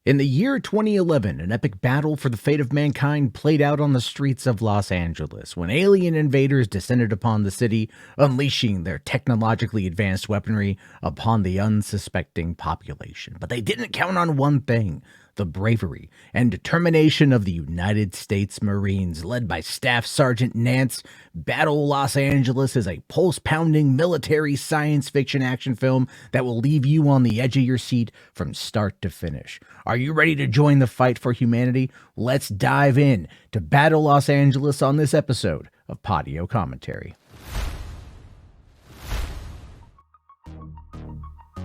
In the year 2011, an epic battle for the fate of mankind played out on the streets of Los Angeles when alien invaders descended upon the city, unleashing their technologically advanced weaponry upon the unsuspecting population. But they didn't count on one thing: the bravery and determination of the United States Marines, led by Staff Sergeant Nantz. Battle Los Angeles is a pulse-pounding military science fiction action film that will leave you on the edge of your seat from start to finish. Are you ready to join the fight for humanity? Let's dive in to Battle Los Angeles on this episode of Podio Commentary.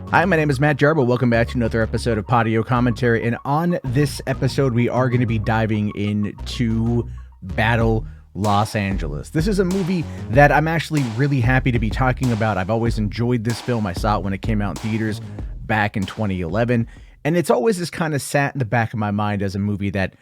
Hi, my name is Matt Jarbo. Welcome back to another episode of Podio Commentary. And on this episode, we are going to be diving into Battle Los Angeles. This is a movie that I'm actually really happy to be talking about. I've always enjoyed this film. I saw it when it came out in theaters back in 2011. And it's always just kind of sat in the back of my mind as a movie that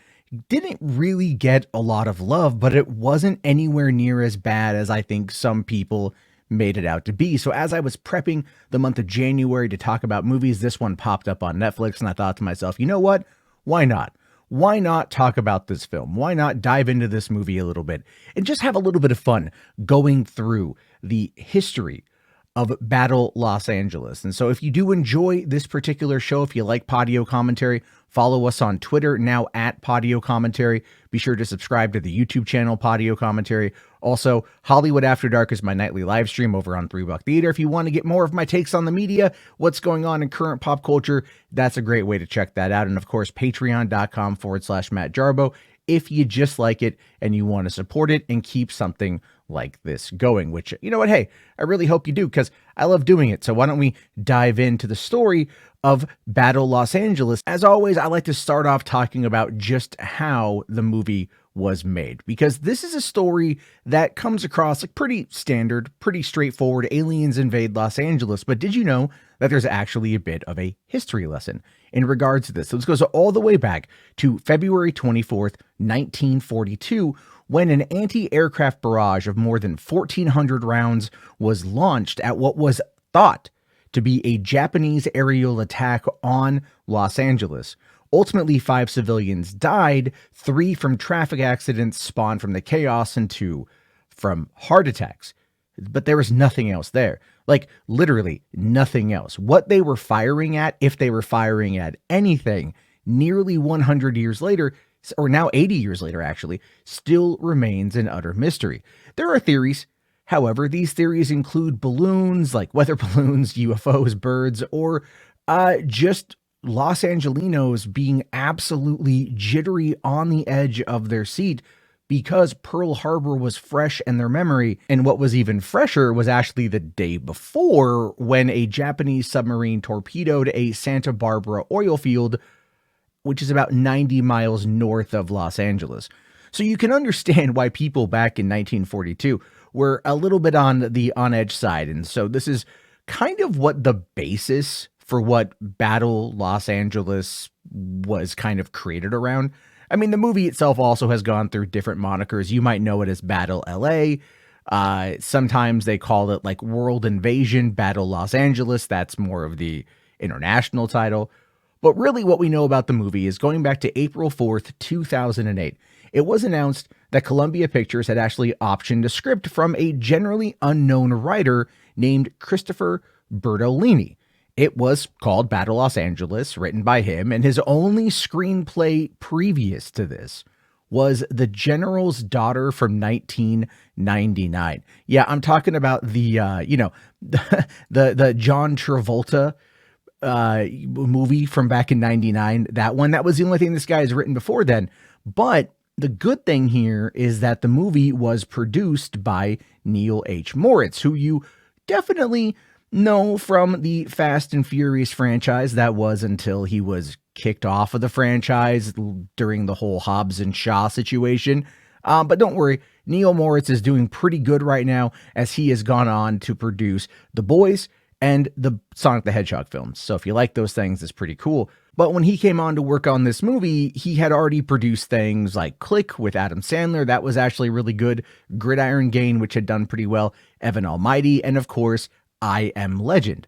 didn't really get a lot of love, but it wasn't anywhere near as bad as I think some people made it out to be. So as I was prepping the month of January to talk about movies, this one popped up on Netflix, and I thought to myself, you know what? Why not? Why not talk about this film? Why not dive into this movie a little bit and just have a little bit of fun going through the history of Battle Los Angeles? And so if you do enjoy this particular show, if you like Podio Commentary, follow us on Twitter, now at Podio Commentary. Be sure to subscribe to the YouTube channel, Podio Commentary. Also, Hollywood After Dark is my nightly live stream over on 3 Buck Theater. If you want to get more of my takes on the media, what's going on in current pop culture, that's a great way to check that out. And of course, patreon.com/Matt Jarbo if you just like it and you want to support it and keep something like this going, which, you know what, hey, I really hope you do, because I love doing it. So why don't we dive into the story of Battle Los Angeles? As always, I like to start off talking about just how the movie was made, because this is a story that comes across like pretty standard, pretty straightforward. Aliens invade Los Angeles. But did you know that there's actually a bit of a history lesson in regards to this? So this goes all the way back to February 24th, 1942, when an anti-aircraft barrage of more than 1,400 rounds was launched at what was thought to be a Japanese aerial attack on Los Angeles. Ultimately, 5 civilians died, 3 from traffic accidents spawned from the chaos, and 2 from heart attacks. But there was nothing else there. Like, literally nothing else. What they were firing at, if they were firing at anything, nearly 100 years later, or now 80 years later actually, still remains an utter mystery. There are theories. However, these theories include balloons, like weather balloons, UFOs, birds, or just Los Angelinos being absolutely jittery on the edge of their seat because Pearl Harbor was fresh in their memory. And what was even fresher was actually the day before, when a Japanese submarine torpedoed a Santa Barbara oil field, which is about 90 miles north of Los Angeles. So you can understand why people back in 1942 were a little bit on the on-edge side. And so this is kind of what the basis for what Battle Los Angeles was kind of created around. I mean, the movie itself also has gone through different monikers. You might know it as Battle LA. Sometimes they call it like World Invasion, Battle Los Angeles. That's more of the international title. But really what we know about the movie is going back to April 4th, 2008. It was announced that Columbia Pictures had actually optioned a script from a generally unknown writer named Christopher Bertolini. It was called Battle Los Angeles, written by him, and his only screenplay previous to this was The General's Daughter from 1999. Yeah, I'm talking about the the John Travolta movie from back in 99. That one, that was the only thing this guy has written before then. But the good thing here is that the movie was produced by Neil H. Moritz, who you definitely know from the Fast and Furious franchise. That was until he was kicked off of the franchise during the whole Hobbs and Shaw situation. But don't worry, Neil Moritz is doing pretty good right now, as he has gone on to produce The Boys and the Sonic the Hedgehog films. So if you like those things, it's pretty cool. But when he came on to work on this movie, he had already produced things like Click with Adam Sandler. That was actually really good. Gridiron Gang, which had done pretty well. Evan Almighty. And of course, I Am Legend.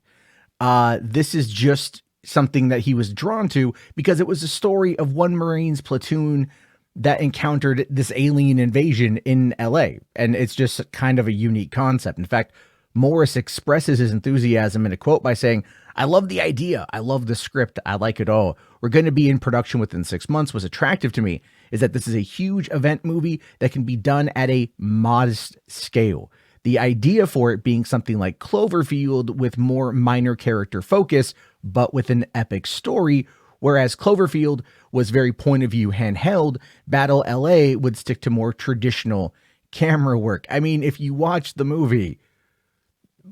This is just something that he was drawn to because it was a story of one Marine's platoon that encountered this alien invasion in LA. And it's just kind of a unique concept. In fact, Morris expresses his enthusiasm in a quote by saying, "I love the idea. I love the script. I like it all. We're going to be in production within 6 months. What's attractive to me is that this is a huge event movie that can be done at a modest scale. The idea for it being something like Cloverfield with more minor character focus, but with an epic story. Whereas Cloverfield was very point of view handheld, Battle LA would stick to more traditional camera work." I mean, if you watch the movie,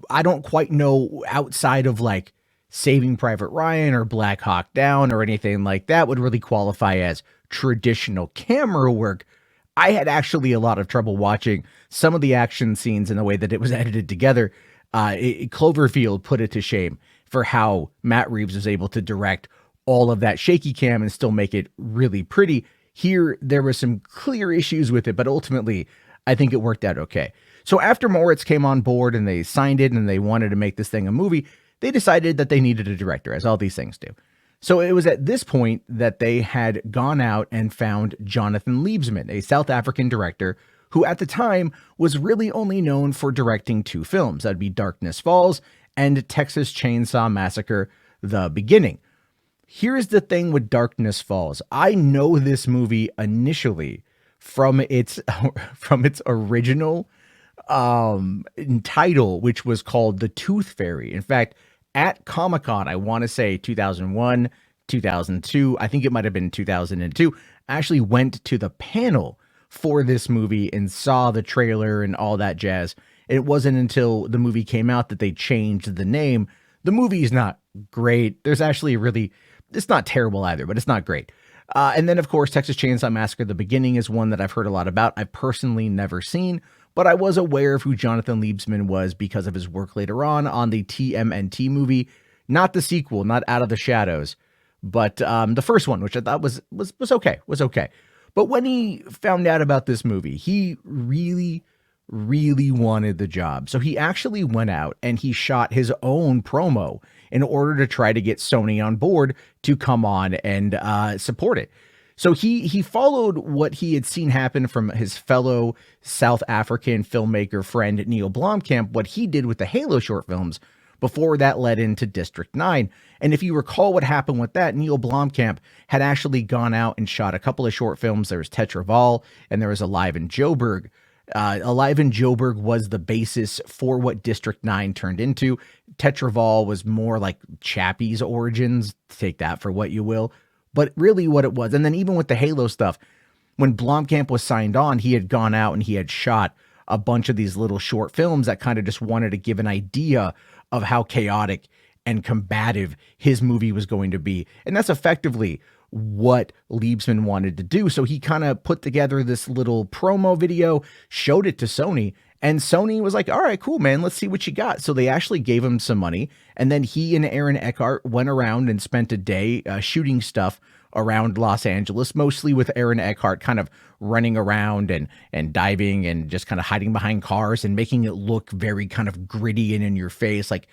I don't quite know outside of like Saving Private Ryan or Black Hawk Down or anything like that would really qualify as traditional camera work. I had actually a lot of trouble watching some of the action scenes in the way that it was edited together. Cloverfield put it to shame for how Matt Reeves was able to direct all of that shaky cam and still make it really pretty. Here, there were some clear issues with it, but ultimately, I think it worked out okay. So after Moritz came on board and they signed it and they wanted to make this thing a movie, they decided that they needed a director, as all these things do. So it was at this point that they had gone out and found Jonathan Liebesman, a South African director who at the time was really only known for directing 2 films. That'd be Darkness Falls and Texas Chainsaw Massacre: The Beginning. Here's the thing with Darkness Falls. I know this movie initially from its original title, which was called The Tooth Fairy. In fact, at Comic-Con, I want to say 2001, 2002, I think it might have been 2002, I actually went to the panel for this movie and saw the trailer and all that jazz. It wasn't until the movie came out that they changed the name. The movie is not great. There's actually it's not terrible either, but it's not great. And then, of course, Texas Chainsaw Massacre: The Beginning is one that I've heard a lot about. I've personally never seen, but I was aware of who Jonathan Liebesman was because of his work later on the TMNT movie. Not the sequel, not Out of the Shadows, but the first one, which I thought was okay. But when he found out about this movie, he really wanted the job. So he actually went out and he shot his own promo in order to try to get Sony on board to come on and support it. So he followed what he had seen happen from his fellow South African filmmaker friend Neil Blomkamp, what he did with the Halo short films before that led into District 9. And if you recall what happened with that, Neil Blomkamp had actually gone out and shot a couple of short films. There was Tetraval and there was Alive in Joburg. Alive in Joburg was the basis for what District 9 turned into. Tetraval was more like Chappie's origins. Take that for what you will. But really what it was, and then even with the Halo stuff, when Blomkamp was signed on, he had gone out and he had shot a bunch of these little short films that kind of just wanted to give an idea of how chaotic and combative his movie was going to be. And that's effectively what Liebesman wanted to do. So he kind of put together this little promo video, showed it to Sony, and Sony was like, all right, cool, man, let's see what you got. So they actually gave him some money. And then he and Aaron Eckhart went around and spent a day shooting stuff around Los Angeles, mostly with Aaron Eckhart kind of running around and diving and just kind of hiding behind cars and making it look very kind of gritty and in your face. Like,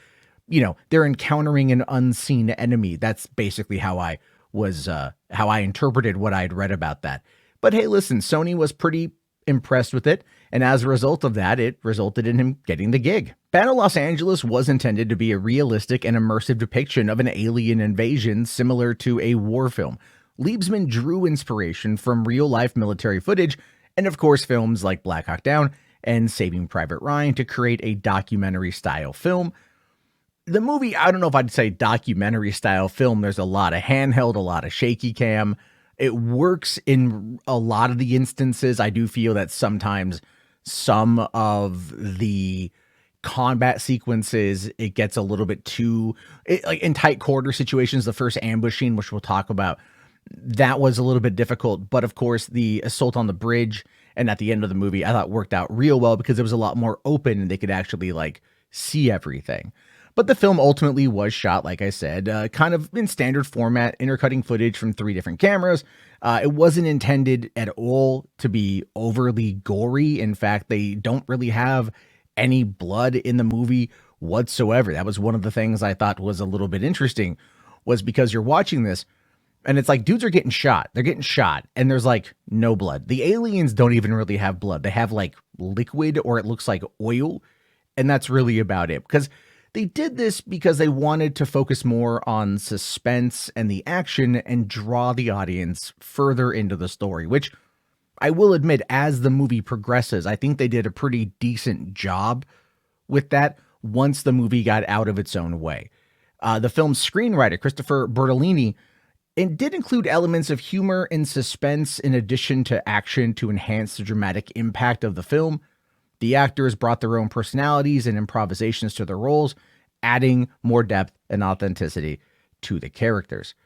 you know, they're encountering an unseen enemy. That's basically how I interpreted what I'd read about that. But hey, listen, Sony was pretty impressed with it, and as a result of that, it resulted in him getting the gig. Battle Los Angeles was intended to be a realistic and immersive depiction of an alien invasion similar to a war film. Liebesman drew inspiration from real-life military footage and, of course, films like Black Hawk Down and Saving Private Ryan to create a documentary-style film. The movie, I don't know if I'd say documentary-style film. There's a lot of handheld, a lot of shaky cam. It works in a lot of the instances. I do feel that sometimes some of the combat sequences, it gets a little bit too, like in tight quarter situations, the first ambush scene, which we'll talk about, that was a little bit difficult. But of course, the assault on the bridge and at the end of the movie, I thought worked out real well because it was a lot more open and they could actually like see everything. But the film ultimately was shot, like I said, kind of in standard format, intercutting footage from 3 different cameras. It wasn't intended at all to be overly gory. In fact, they don't really have any blood in the movie whatsoever. That was one of the things I thought was a little bit interesting. was because you're watching this and it's like dudes are getting shot. They're getting shot and there's like no blood. The aliens don't even really have blood. They have like liquid or it looks like oil. And that's really about it, because they did this because they wanted to focus more on suspense and the action and draw the audience further into the story, which I will admit, as the movie progresses, I think they did a pretty decent job with that once the movie got out of its own way. The film's screenwriter, Christopher Bertolini, it did include elements of humor and suspense in addition to action to enhance the dramatic impact of the film. The actors brought their own personalities and improvisations to their roles, adding more depth and authenticity to the characters.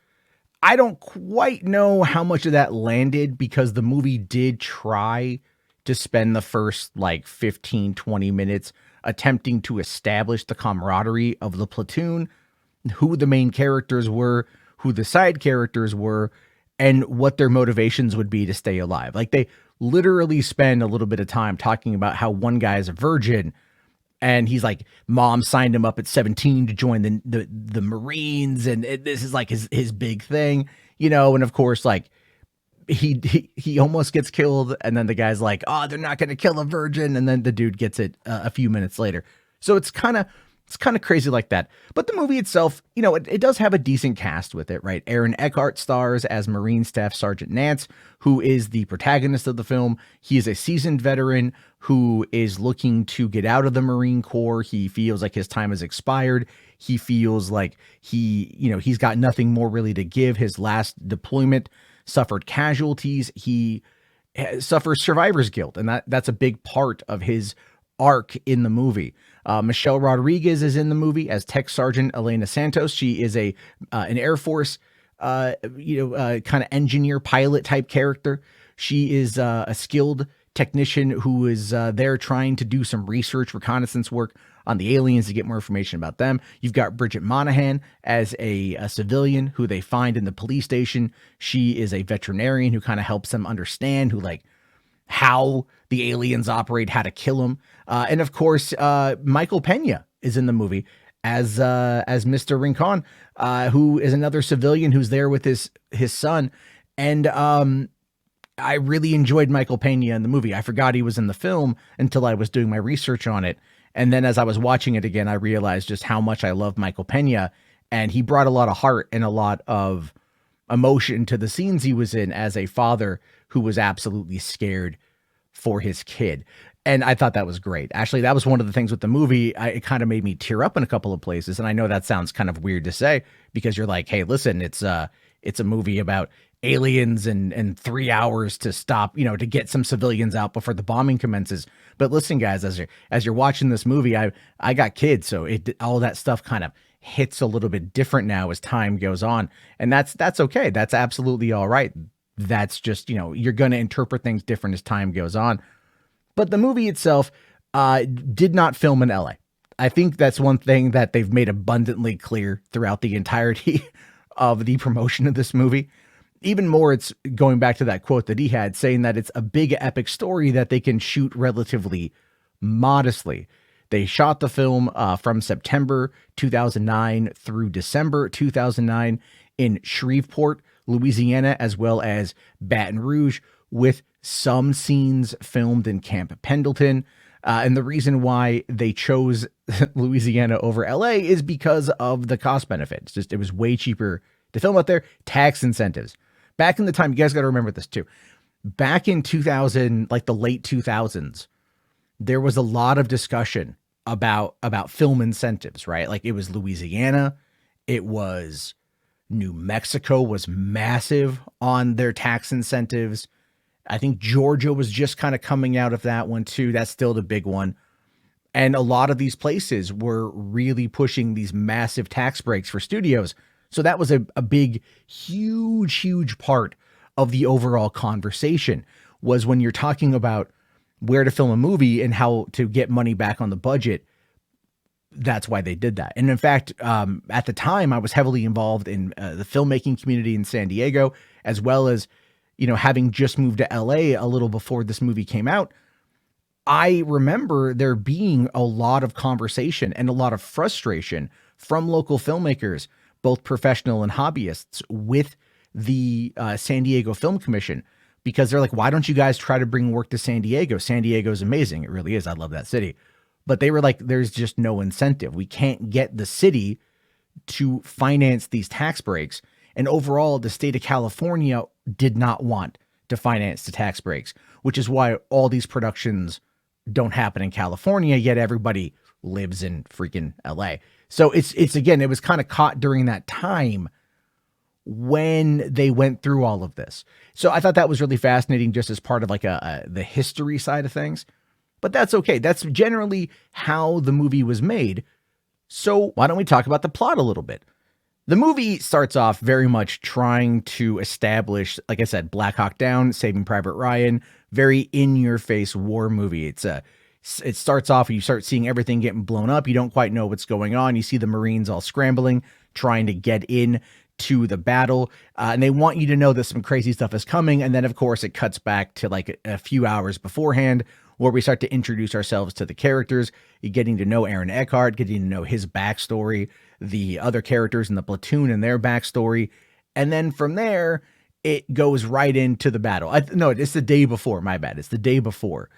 I don't quite know how much of that landed because the movie did try to spend the first like 15, 20 minutes attempting to establish the camaraderie of the platoon, who the main characters were, who the side characters were, and what their motivations would be to stay alive. Like they literally spend a little bit of time talking about how one guy is a virgin and he's like, mom signed him up at 17 to join the Marines. And this is like his big thing, you know? And of course, like he almost gets killed. And then the guy's like, oh, they're not going to kill a virgin. And then the dude gets it a few minutes later. So it's kind of crazy like that. But the movie itself, you know, it does have a decent cast with it, right? Aaron Eckhart stars as Marine Staff Sergeant Nantz, who is the protagonist of the film. He is a seasoned veteran who is looking to get out of the Marine Corps. He feels like his time has expired. He feels like he's got nothing more really to give. His last deployment suffered casualties. He suffers survivor's guilt, and that's a big part of his arc in the movie. Michelle Rodriguez is in the movie as Tech Sergeant Elena Santos. She is an Air Force, kind of engineer pilot type character. She is a skilled technician who is there trying to do some research, reconnaissance work on the aliens to get more information about them. You've got Bridget Moynahan as a civilian who they find in the police station. She is a veterinarian who kind of helps them understand how the aliens operate, how to kill them. And of course, Michael Peña is in the movie as Mr. Rincon, who is another civilian who's there with his son. And I really enjoyed Michael Peña in the movie. I forgot he was in the film until I was doing my research on it. And then as I was watching it again, I realized just how much I love Michael Peña. And he brought a lot of heart and a lot of emotion to the scenes he was in as a father who was absolutely scared for his kid. And I thought that was great. Actually, that was one of the things with the movie. It kind of made me tear up in a couple of places. And I know that sounds kind of weird to say because you're like, hey, listen, it's a movie about aliens and 3 hours to stop, to get some civilians out before the bombing commences. But listen, guys, as you're watching this movie, I got kids. So all that stuff kind of hits a little bit different now as time goes on. And that's okay. That's absolutely all right. That's just, you're going to interpret things different as time goes on. But the movie itself did not film in LA. I think that's one thing that they've made abundantly clear throughout the entirety of the promotion of this movie. Even more, it's going back to that quote that he had saying that it's a big epic story that they can shoot relatively modestly. They shot the film from September 2009 through December 2009 in Shreveport, Louisiana, as well as Baton Rouge, with some scenes filmed in Camp Pendleton. And the reason why they chose Louisiana over LA is because of the cost benefit. It was way cheaper to film out there. Tax incentives. Back in the time, you guys got to remember this too. Back in 2000, like the late 2000s, there was a lot of discussion about film incentives, right? Like it was Louisiana, it was New Mexico was massive on their tax incentives. I think Georgia was just kind of coming out of that one too. That's still the big one. And a lot of these places were really pushing these massive tax breaks for studios. So that was a big, huge part of the overall conversation, was when you're talking about where to film a movie and how to get money back on the budget. That's why they did that. And in fact, at the time, I was heavily involved in the filmmaking community in San Diego, as well as, having just moved to LA a little before this movie came out. I remember there being a lot of conversation and a lot of frustration from local filmmakers, both professional and hobbyists, with the San Diego Film Commission, because they're like, why don't you guys try to bring work to San Diego? San Diego is amazing. It really is. I love that city. But they were like, there's just no incentive. We can't get the city to finance these tax breaks. And overall, the state of California did not want to finance the tax breaks, which is why all these productions don't happen in California, yet everybody lives in freaking LA. So it's again, it was kind of caught during that time when they went through all of this. So I thought that was really fascinating, just as part of like the history side of things. But that's okay. That's generally how the movie was made. So why don't we talk about the plot a little bit? The movie starts off very much trying to establish, like I said, Black Hawk Down, Saving Private Ryan, very in-your-face war movie. It starts off, you start seeing everything getting blown up. You don't quite know what's going on. You see the Marines all scrambling, trying to get in to the battle, and they want you to know that some crazy stuff is coming. And then, of course, it cuts back to like a few hours beforehand, where we start to introduce ourselves to the characters. You're getting to know Aaron Eckhart, getting to know his backstory, the other characters in the platoon and their backstory. And then from there, it goes right into the battle. No, it's the day before. My bad. It's the day before.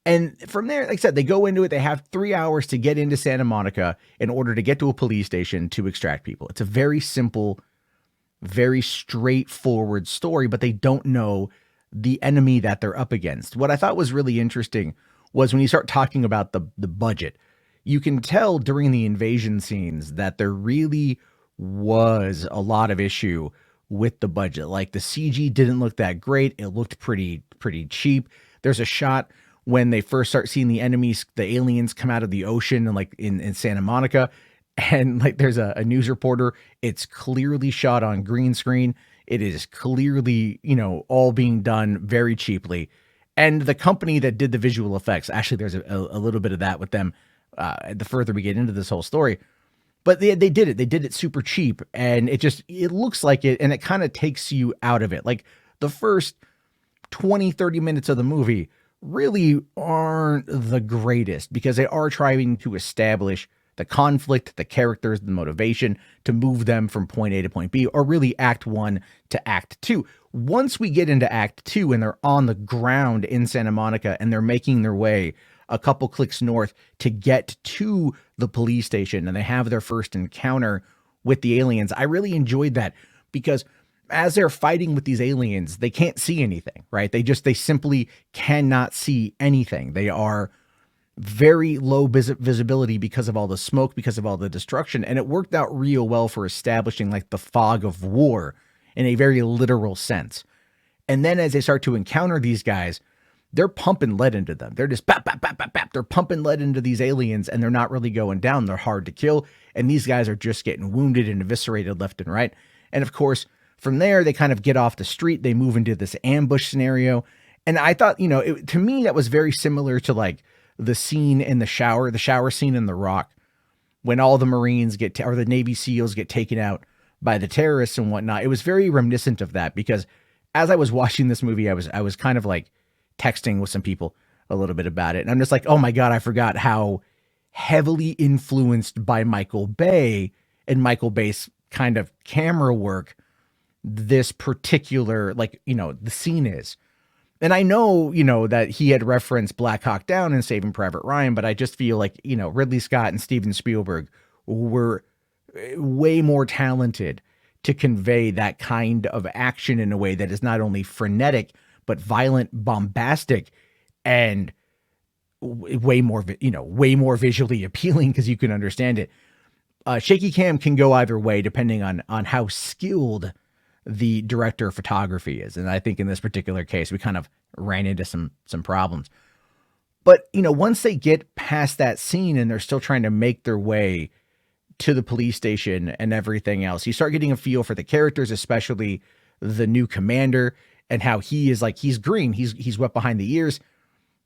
And from there, like I said, they go into it. They have 3 hours to get into Santa Monica in order to get to a police station to extract people. It's a very simple, very straightforward story, but they don't know the enemy that they're up against. What I thought was really interesting was when you start talking about the budget, you can tell during the invasion scenes that there really was a lot of issue with the budget. Like the CG didn't look that great. It looked pretty cheap. There's a shot when they first start seeing the enemies, the aliens come out of the ocean and like in Santa Monica, and like there's a news reporter. It's clearly shot on green screen. It is clearly, all being done very cheaply. And the company that did the visual effects, actually, there's a little bit of that with them the further we get into this whole story. But they did it. They did it super cheap. And it looks like it, and it kind of takes you out of it. Like the first 20, 30 minutes of the movie really aren't the greatest, because they are trying to establish the conflict, the characters, the motivation to move them from point A to point B, or really act 1 to act 2. Once we get into act 2 and they're on the ground in Santa Monica and they're making their way a couple clicks north to get to the police station and they have their first encounter with the aliens, I really enjoyed that, because as they're fighting with these aliens, they can't see anything, right? They simply cannot see anything. They are very low visibility because of all the smoke, because of all the destruction. And it worked out real well for establishing like the fog of war in a very literal sense. And then as they start to encounter these guys, they're pumping lead into them. They're just bap, bap, bap, bap, bap. They're pumping lead into these aliens, and they're not really going down. They're hard to kill. And these guys are just getting wounded and eviscerated left and right. And of course, from there, they kind of get off the street. They move into this ambush scenario. And I thought, to me, that was very similar to like the scene in the shower scene in The Rock, when all the Marines or the Navy SEALs get taken out by the terrorists and whatnot. It was very reminiscent of that, because as I was watching this movie, I was kind of like texting with some people a little bit about it. And I'm just like, oh my God, I forgot how heavily influenced by Michael Bay and Michael Bay's kind of camera work this particular, the scene is. And I know, that he had referenced Black Hawk Down and Saving Private Ryan, but I just feel like, Ridley Scott and Steven Spielberg were way more talented to convey that kind of action in a way that is not only frenetic, but violent, bombastic, and way more visually appealing, because you can understand it. Shaky cam can go either way depending on how skilled the director of photography is. And I think in this particular case, we kind of ran into some problems. But, once they get past that scene and they're still trying to make their way to the police station and everything else, you start getting a feel for the characters, especially the new commander, and how he is like, he's green. He's wet behind the ears.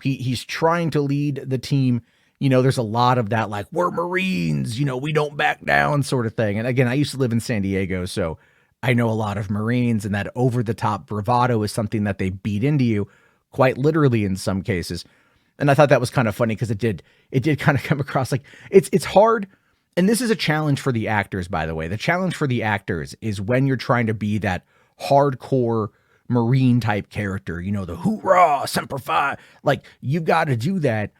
He's trying to lead the team. There's a lot of that, like, we're Marines, we don't back down sort of thing. And again, I used to live in San Diego, so I know a lot of Marines, and that over-the-top bravado is something that they beat into you, quite literally in some cases. And I thought that was kind of funny, because it did kind of come across like it's hard and this is a challenge for the actors, by the way. The challenge for the actors is when you're trying to be that hardcore Marine type character, you know, the hoorah, semper fi, like you've got to do that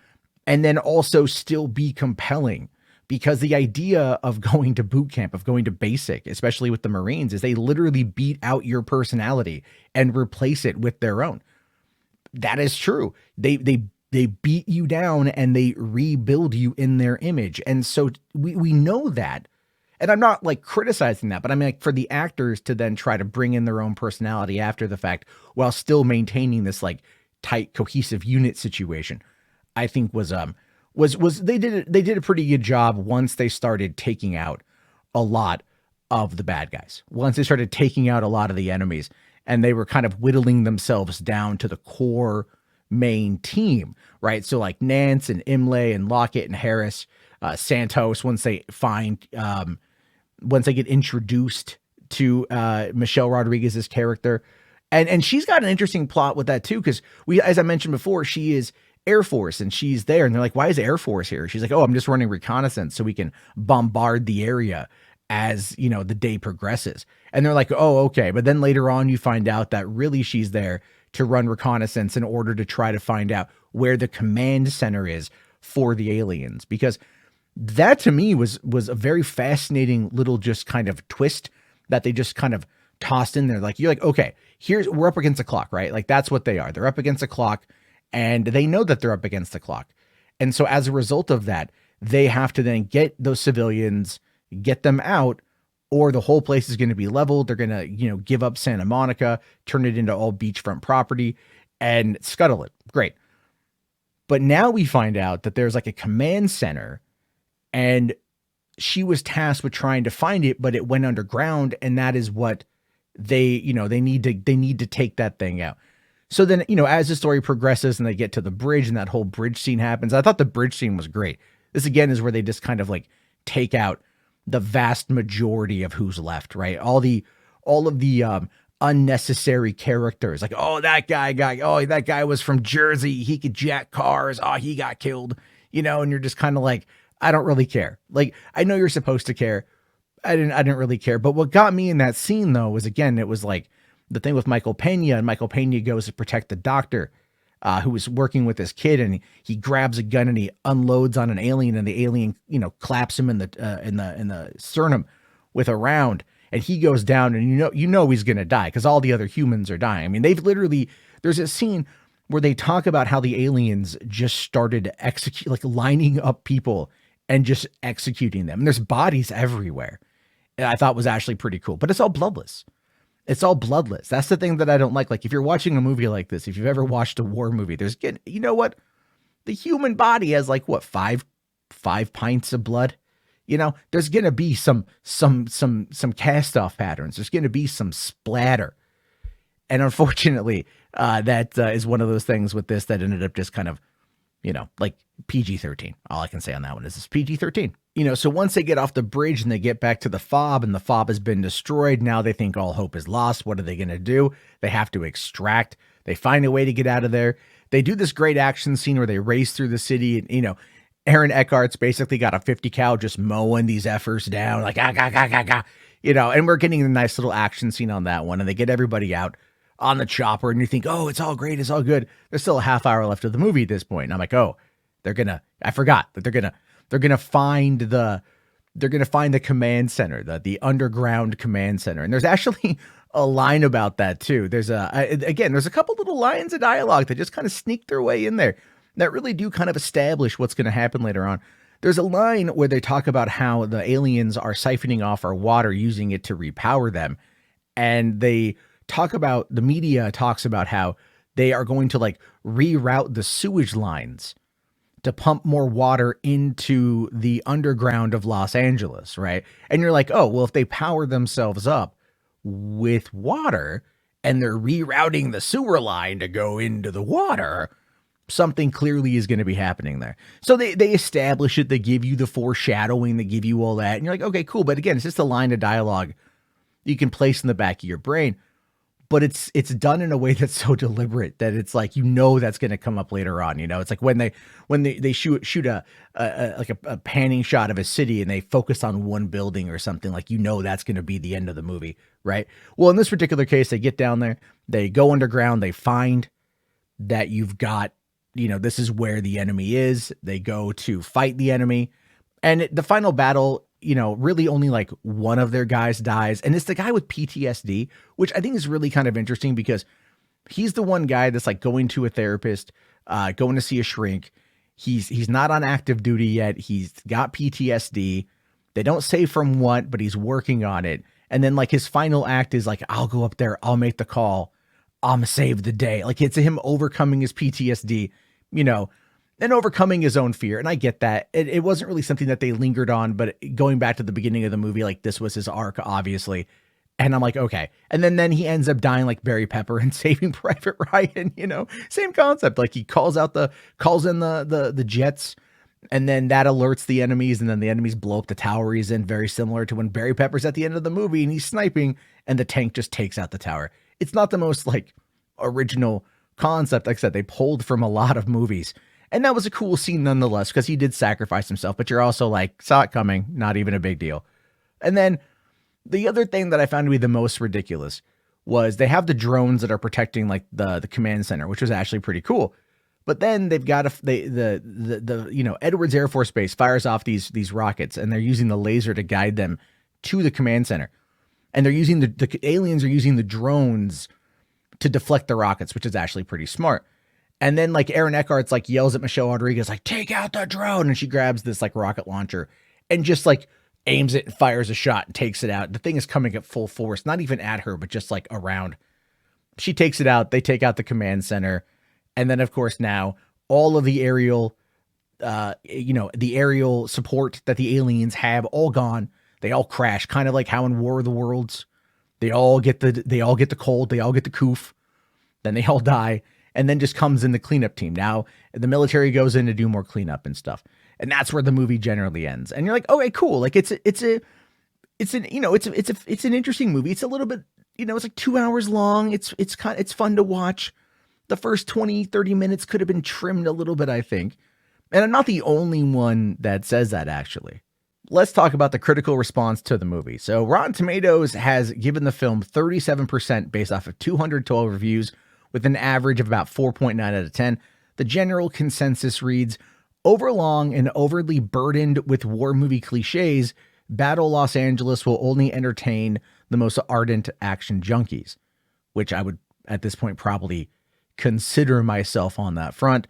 and then also still be compelling, because the idea of going to boot camp, of going to basic, especially with the Marines, is they literally beat out your personality and replace it with their own. That is true. They beat you down and they rebuild you in their image. And so we know that. And I'm not like criticizing that, but I mean, like, for the actors to then try to bring in their own personality after the fact while still maintaining this like tight, cohesive unit situation, I think was they did a pretty good job once they started taking out a lot of the bad guys. Once they started taking out a lot of the enemies and they were kind of whittling themselves down to the core main team, right? So like Nantz and Imlay and Lockett and Harris, Santos, once they get introduced to Michelle Rodriguez's character. And she's got an interesting plot with that too, because as I mentioned before, she is Air Force and she's there and they're like, why is Air Force here? She's like, oh, I'm just running reconnaissance so we can bombard the area as, you know, the day progresses. And they're like, oh, okay. But then later on, you find out that really she's there to run reconnaissance in order to try to find out where the command center is for the aliens. Because that to me was a very fascinating little just kind of twist that they just kind of tossed in there. Like, you're like, okay, we're up against the clock, right? Like, that's what they are. They're up against the clock and they know that they're up against the clock. And so as a result of that, they have to then get those civilians, get them out, or the whole place is going to be leveled. They're going to, you know, give up Santa Monica, turn it into all beachfront property and scuttle it. Great. But now we find out that there's like a command center and she was tasked with trying to find it, but it went underground. And that is what they need to take that thing out. So then, you know, as the story progresses and they get to the bridge and that whole bridge scene happens, I thought the bridge scene was great. This again is where they just kind of like take out the vast majority of who's left, right? All of the unnecessary characters, like, oh, that guy was from Jersey. He could jack cars. Oh, he got killed, you know, and you're just kind of like, I don't really care. Like, I know you're supposed to care. I didn't really care. But what got me in that scene though, was again, it was like the thing with Michael Peña, and Michael Peña goes to protect the doctor, who was working with his kid, and he grabs a gun and he unloads on an alien, and the alien, you know, claps him in the sternum with a round, and he goes down, and you know he's gonna die because all the other humans are dying. I mean, there's a scene where they talk about how the aliens just started to execute, like lining up people and just executing them. And there's bodies everywhere. And I thought was actually pretty cool, but it's all bloodless. It's all bloodless. That's the thing that I don't like. Like, if you're watching a movie like this, if you've ever watched a war movie, you know what? The human body has like what, five pints of blood. You know, there's going to be some cast off patterns. There's going to be some splatter. And unfortunately, that is one of those things with this that ended up just kind of, you know, like PG-13. All I can say on that one is it's PG-13. You know, so once they get off the bridge and they get back to the fob and the fob has been destroyed, now they think all hope is lost. What are they going to do? They have to extract. They find a way to get out of there. They do this great action scene where they race through the city, and, you know, Aaron Eckhart's basically got a 50 cal just mowing these effers down, like, you know, and we're getting a nice little action scene on that one. And they get everybody out on the chopper, and you think, oh, it's all great. It's all good. There's still a half hour left of the movie at this point. And I'm like, oh, I forgot that they're going to find the command center, the underground command center. And there's actually a line about that too. There's a couple little lines of dialogue that just kind of sneak their way in there that really do kind of establish what's going to happen later on. There's a line where they talk about how the aliens are siphoning off our water, using it to repower them. And the media talks about how they are going to like reroute the sewage lines to pump more water into the underground of Los Angeles, right? And you're like, oh, well, if they power themselves up with water and they're rerouting the sewer line to go into the water, something clearly is going to be happening there. So they establish it, they give you the foreshadowing, they give you all that, and you're like, okay, cool. But again, it's just a line of dialogue you can place in the back of your brain. but it's done in a way that's so deliberate that it's like, that's going to come up later on. It's like when they shoot a panning shot of a city and they focus on one building or something, like, that's going to be the end of the movie, right? Well, in this particular case, they get down there, they go underground, they find that you've got, this is where the enemy is. They go to fight the enemy, and the final battle, really only like one of their guys dies. And it's the guy with PTSD, which I think is really kind of interesting because he's the one guy that's like going to a therapist, going to see a shrink. He's not on active duty yet. He's got PTSD. They don't say from what, but he's working on it. And then like his final act is like, I'll go up there, I'll make the call, I'm gonna save the day. Like, it's him overcoming his PTSD, and overcoming his own fear. And I get that. It wasn't really something that they lingered on, but going back to the beginning of the movie, like, this was his arc, obviously. And I'm like, okay. And then he ends up dying like Barry Pepper and Saving Private Ryan, same concept. Like, he calls in the jets, and then that alerts the enemies, and then the enemies blow up the tower he's in, very similar to when Barry Pepper's at the end of the movie and he's sniping and the tank just takes out the tower. It's not the most like original concept. Like I said, they pulled from a lot of movies. And that was a cool scene nonetheless, because he did sacrifice himself, but you're also like, saw it coming, not even a big deal. And then the other thing that I found to be the most ridiculous was they have the drones that are protecting like the command center, which was actually pretty cool. But then they've got Edwards Air Force Base fires off these rockets, and they're using the laser to guide them to the command center. And they're using the aliens are using the drones to deflect the rockets, which is actually pretty smart. And then like Aaron Eckhart's like yells at Michelle Rodriguez, like, take out the drone. And she grabs this like rocket launcher and just like aims it and fires a shot and takes it out. The thing is coming at full force, not even at her, but just like around. She takes it out. They take out the command center. And then of course now all of the aerial, the aerial support that the aliens have all gone. They all crash, kind of like how in War of the Worlds, they all get the cold, they all get the coof, then they all die. And then just comes in the cleanup team. Now the military goes in to do more cleanup and stuff. And that's where the movie generally ends. And you're like, okay, cool. Like it's an interesting movie. It's a little bit, it's like 2 hours long. It's fun to watch. The first 20, 30 minutes could have been trimmed a little bit, I think. And I'm not the only one that says that, actually. Let's talk about the critical response to the movie. So Rotten Tomatoes has given the film 37% based off of 212 reviews, with an average of about 4.9 out of 10. The general consensus reads, overlong and overly burdened with war movie cliches, Battle Los Angeles will only entertain the most ardent action junkies, which I would, at this point, probably consider myself on that front.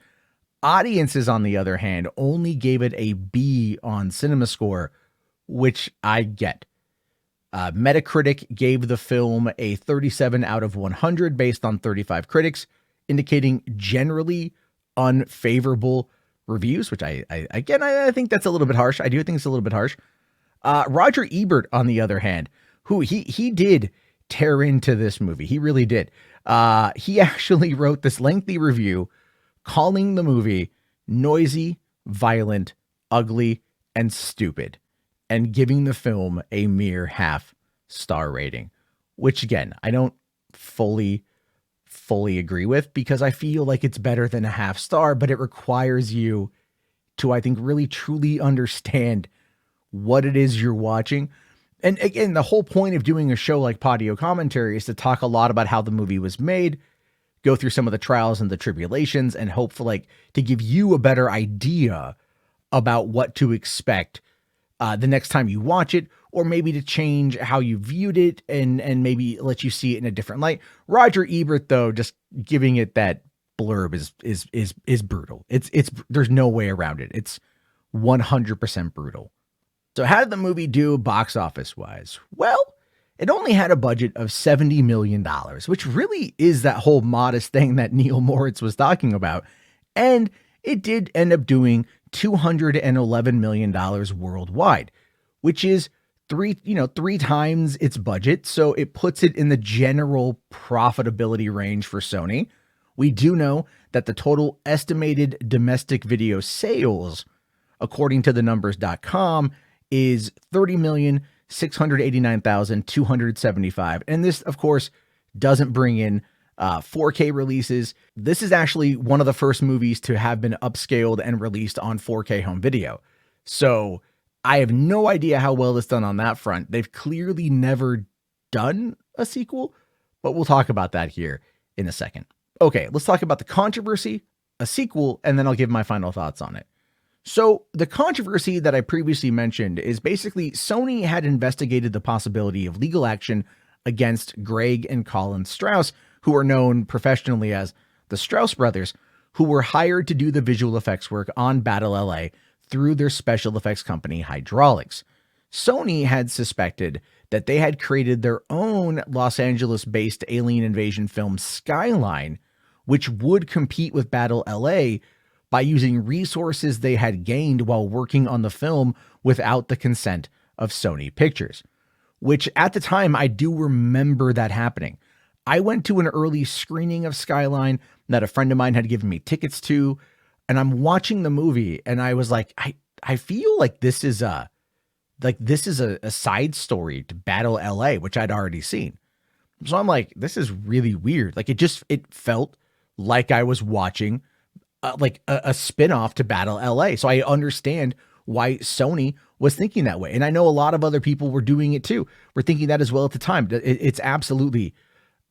Audiences, on the other hand, only gave it a B on CinemaScore, which I get. Metacritic gave the film a 37 out of 100 based on 35 critics, indicating generally unfavorable reviews, which I think that's a little bit harsh. I do think it's a little bit harsh. Roger Ebert, on the other hand, who he did tear into this movie. He really did. He actually wrote this lengthy review calling the movie noisy, violent, ugly, and stupid, and giving the film a mere half-star rating, which again, I don't fully agree with, because I feel like it's better than a half star, but it requires you to, I think, really truly understand what it is you're watching. And again, the whole point of doing a show like Podio Commentary is to talk a lot about how the movie was made, go through some of the trials and the tribulations, and hopefully to give you a better idea about what to expect the next time you watch it, or maybe to change how you viewed it and maybe let you see it in a different light. Roger Ebert, though, just giving it that blurb is brutal. It's there's no way around it. It's 100% brutal. So how did the movie do box office wise? Well, it only had a budget of $70 million, which really is that whole modest thing that Neil Moritz was talking about. And it did end up doing $211 million worldwide, which is three times its budget. So it puts it in the general profitability range for Sony. We do know that the total estimated domestic video sales, according to thenumbers.com, is 30,689,275. And this, of course, doesn't bring in 4K releases. This is actually one of the first movies to have been upscaled and released on 4K home video. So I have no idea how well it's done on that front. They've clearly never done a sequel, but we'll talk about that here in a second. Okay, let's talk about the controversy, a sequel, and then I'll give my final thoughts on it. So the controversy that I previously mentioned is basically Sony had investigated the possibility of legal action against Greg and Colin Strauss, who are known professionally as the Strauss brothers, who were hired to do the visual effects work on Battle LA through their special effects company, Hydraulics. Sony had suspected that they had created their own Los Angeles-based alien invasion film Skyline, which would compete with Battle LA by using resources they had gained while working on the film without the consent of Sony Pictures, which at the time, I do remember that happening. I went to an early screening of Skyline that a friend of mine had given me tickets to, and I'm watching the movie and I was like, I feel like this is a side story to Battle LA, which I'd already seen. So I'm like, this is really weird. Like it felt like I was watching a spin-off to Battle LA. So I understand why Sony was thinking that way. And I know a lot of other people were doing it too. We're thinking that as well at the time. It's absolutely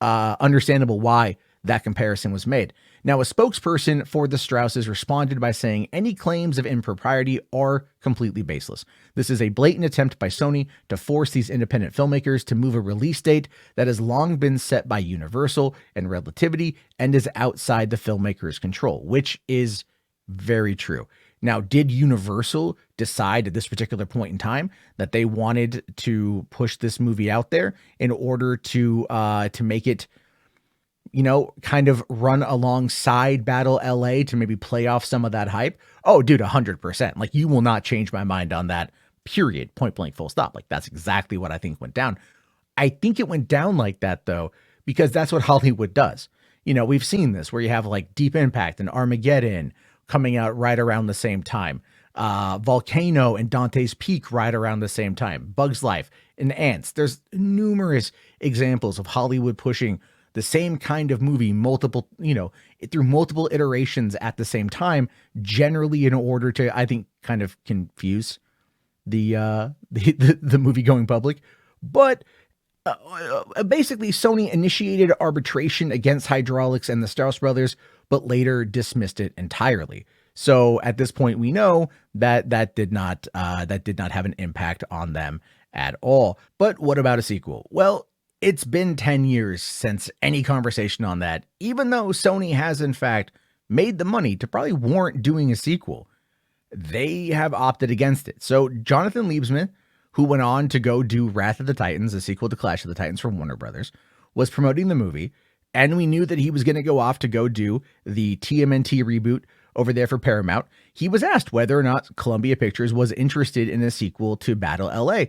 understandable why that comparison was made. Now, a spokesperson for the Strausses responded by saying any claims of impropriety are completely baseless. This is a blatant attempt by Sony to force these independent filmmakers to move a release date that has long been set by Universal and Relativity and is outside the filmmaker's control, which is very true. Now, did Universal decide at this particular point in time that they wanted to push this movie out there in order to make it, kind of run alongside Battle LA to maybe play off some of that hype? Oh, dude, 100%. Like, you will not change my mind on that, period. Point blank, full stop. Like, that's exactly what I think went down. I think it went down like that, though, because that's what Hollywood does. We've seen this where you have like Deep Impact and Armageddon coming out right around the same time. Volcano and Dante's Peak right around the same time. Bug's Life and Ants. There's numerous examples of Hollywood pushing the same kind of movie through multiple iterations at the same time, generally in order to, I think, kind of confuse the movie going public. But basically, Sony initiated arbitration against Hydraulics and the Strauss brothers, but later dismissed it entirely. So at this point, we know that did not have an impact on them at all. But what about a sequel? Well, it's been 10 years since any conversation on that, even though Sony has, in fact, made the money to probably warrant doing a sequel. They have opted against it. So Jonathan Liebesman, who went on to go do Wrath of the Titans, a sequel to Clash of the Titans from Warner Brothers, was promoting the movie, and we knew that he was going to go off to go do the TMNT reboot over there for Paramount. He was asked whether or not Columbia Pictures was interested in a sequel to Battle LA.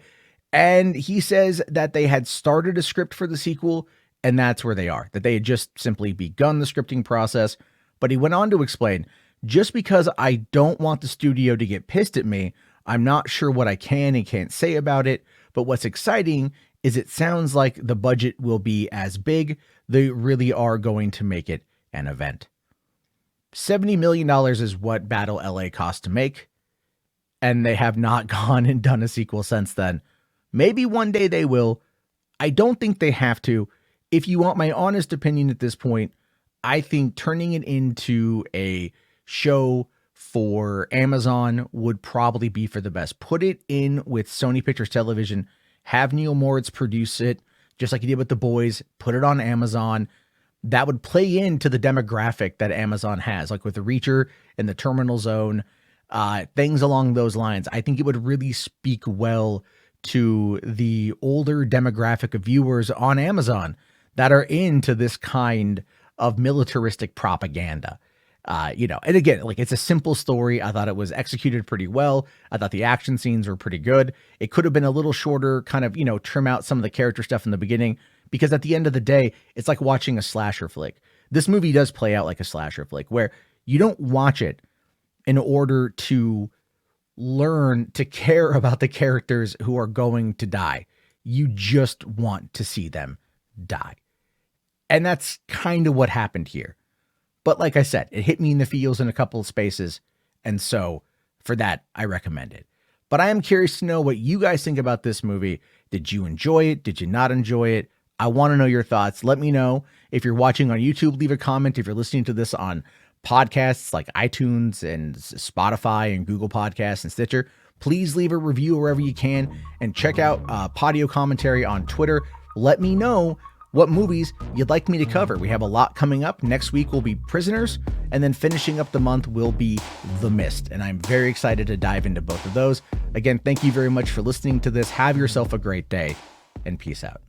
And he says that they had started a script for the sequel, and that's where they are, that they had just simply begun the scripting process. But he went on to explain, just because I don't want the studio to get pissed at me, I'm not sure what I can and can't say about it. But what's exciting is it sounds like the budget will be as big. They really are going to make it an event. $70 million is what Battle LA cost to make, and they have not gone and done a sequel since then. Maybe one day they will. I don't think they have to. If you want my honest opinion at this point, I think turning it into a show for Amazon would probably be for the best. Put it in with Sony Pictures Television. Have Neil Moritz produce it, just like he did with The Boys. Put it on Amazon. That would play into the demographic that Amazon has, like with The Reacher and The Terminal Zone, things along those lines. I think it would really speak well to the older demographic of viewers on Amazon that are into this kind of militaristic propaganda. And again, like, it's a simple story. I thought it was executed pretty well. I thought the action scenes were pretty good. It could have been a little shorter, kind of, trim out some of the character stuff in the beginning, because at the end of the day, it's like watching a slasher flick. This movie does play out like a slasher flick, where you don't watch it in order to learn to care about the characters who are going to die. You just want to see them die. And that's kind of what happened here. But like I said, it hit me in the feels in a couple of spaces. And so for that, I recommend it. But I am curious to know what you guys think about this movie. Did you enjoy it? Did you not enjoy it? I want to know your thoughts. Let me know. If you're watching on YouTube, leave a comment. If you're listening to this on podcasts like iTunes and Spotify and Google Podcasts and Stitcher, please leave a review wherever you can, and check out Podio Commentary on Twitter. Let me know what movies you'd like me to cover. We have a lot coming up. Next week will be Prisoners, and then finishing up the month will be The Mist. And I'm very excited to dive into both of those. Again, thank you very much for listening to this. Have yourself a great day, and peace out.